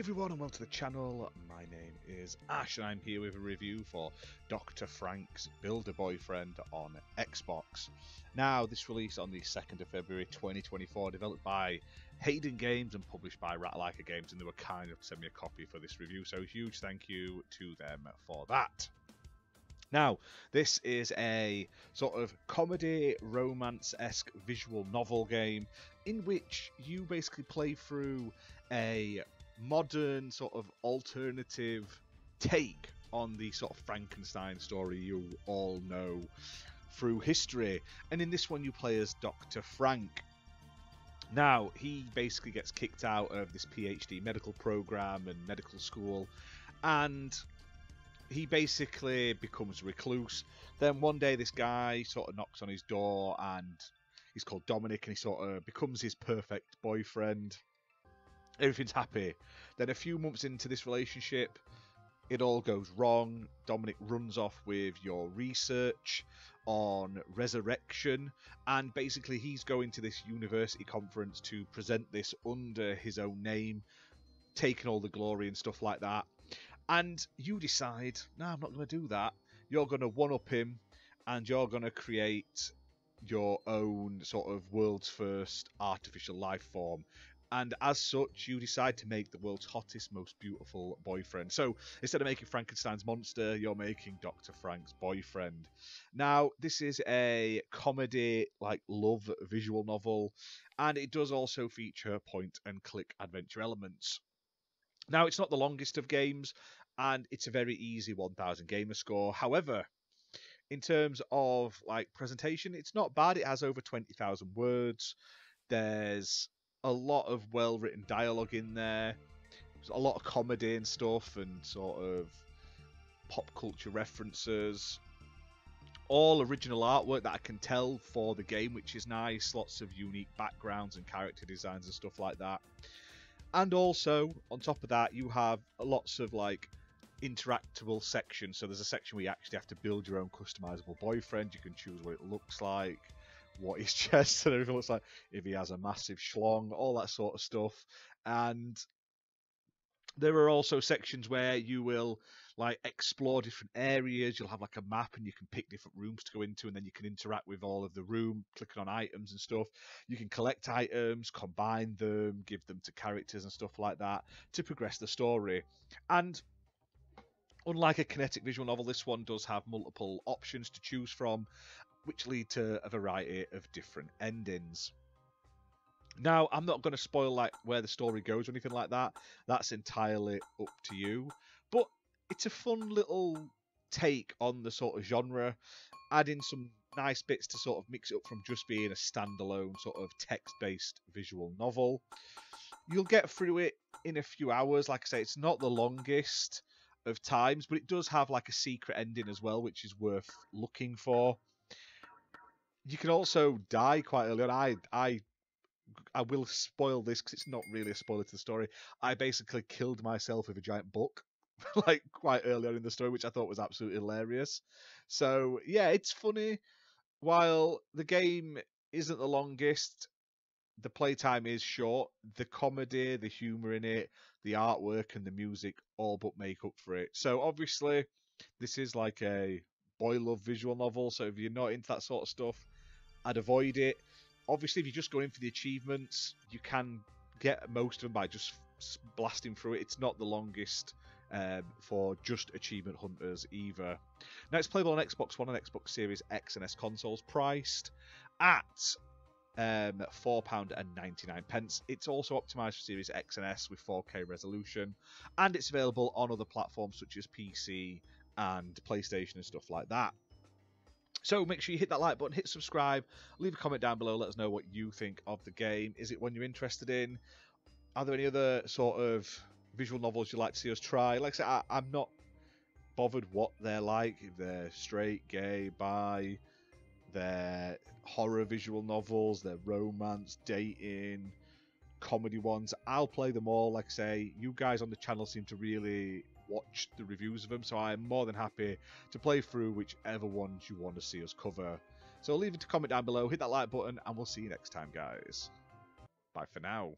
everyone and welcome to the channel. My name is Ash and I'm here with a review for Dr. Frank's Builder Boyfriend on Xbox. Now, this released on the 2nd of February 2024, developed by Heiden Games and published by Ratalaika Games, and they were kind enough to send me a copy for this review, so huge thank you to them for that. Now, this is a sort of comedy, romance-esque visual novel game in which you basically play through a modern sort of alternative take on the sort of Frankenstein story you all know through history. And in this one you play as Dr. Frank. Now, he basically gets kicked out of this PhD medical program and medical school, and he basically becomes a recluse. Then one day this guy sort of knocks on his door, and he's called Dominik, and he sort of becomes his perfect boyfriend. Everything's happy. Then a few months into this relationship, it all goes wrong. Dominik runs off with your research on resurrection, and basically he's going to this university conference to present this under his own name, taking all the glory and stuff like that. And you decide, no, I'm not going to do that. You're going to one-up him, and you're going to create your own sort of world's first artificial life form. And as such, you decide to make the world's hottest, most beautiful boyfriend. So instead of making Frankenstein's monster, you're making Dr. Frank's boyfriend. Now, this is a comedy, like, love visual novel, and it does also feature point-and-click adventure elements. Now, it's not the longest of games, and it's a very easy 1000 gamer score. However, in terms of like presentation, it's not bad. It has over 20,000 words. There's a lot of well-written dialogue in there. There's a lot of comedy and stuff, and sort of pop culture references. All original artwork that I can tell for the game, which is nice. Lots of unique backgrounds and character designs and stuff like that. And also, on top of that, you have lots of like interactable sections. So there's a section where you actually have to build your own customizable boyfriend. You can choose what it looks like, what his chest and everything looks like, if he has a massive schlong, all that sort of stuff. And there are also sections where you will like explore different areas. You'll have like a map and you can pick different rooms to go into, and then you can interact with all of the room, clicking on items and stuff. You can collect items, combine them, give them to characters and stuff like that to progress the story. And unlike a kinetic visual novel, this one does have multiple options to choose from, which lead to a variety of different endings. Now, I'm not going to spoil like where the story goes or anything like that. That's entirely up to you. But it's a fun little take on the sort of genre, adding some nice bits to sort of mix it up from just being a standalone sort of text-based visual novel. You'll get through it in a few hours. Like I say, it's not the longest of times, but it does have like a secret ending as well, which is worth looking for. You can also die quite early on. I will spoil this because it's not really a spoiler to the story. I basically killed myself with a giant book, like quite early on in the story, which I thought was absolutely hilarious. So yeah, it's funny. While the game isn't the longest, the playtime is short. The comedy, the humor in it, the artwork and the music all but make up for it. So obviously, this is like a boy love visual novel. So if you're not into that sort of stuff, I'd avoid it. Obviously, if you're just going for the achievements, you can get most of them by just blasting through it. It's not the longest for just achievement hunters either. Now, it's playable on Xbox One and Xbox Series X and S consoles, priced at £4.99. It's also optimised for Series X and S with 4K resolution, and it's available on other platforms such as PC and PlayStation and stuff like that. So make sure you hit that like button, hit subscribe, leave a comment down below, let us know what you think of the game. Is it one you're interested in? Are there any other sort of visual novels you'd like to see us try? Like I said, I'm not bothered what they're like, if they're straight, gay, bi, they're horror visual novels, they're romance, dating, comedy ones. I'll play them all. Like I say, you guys on the channel seem to really watch the reviews of them, so I'm more than happy to play through whichever ones you want to see us cover. So leave it a comment down below, hit that like button, and we'll see you next time, guys. Bye for now.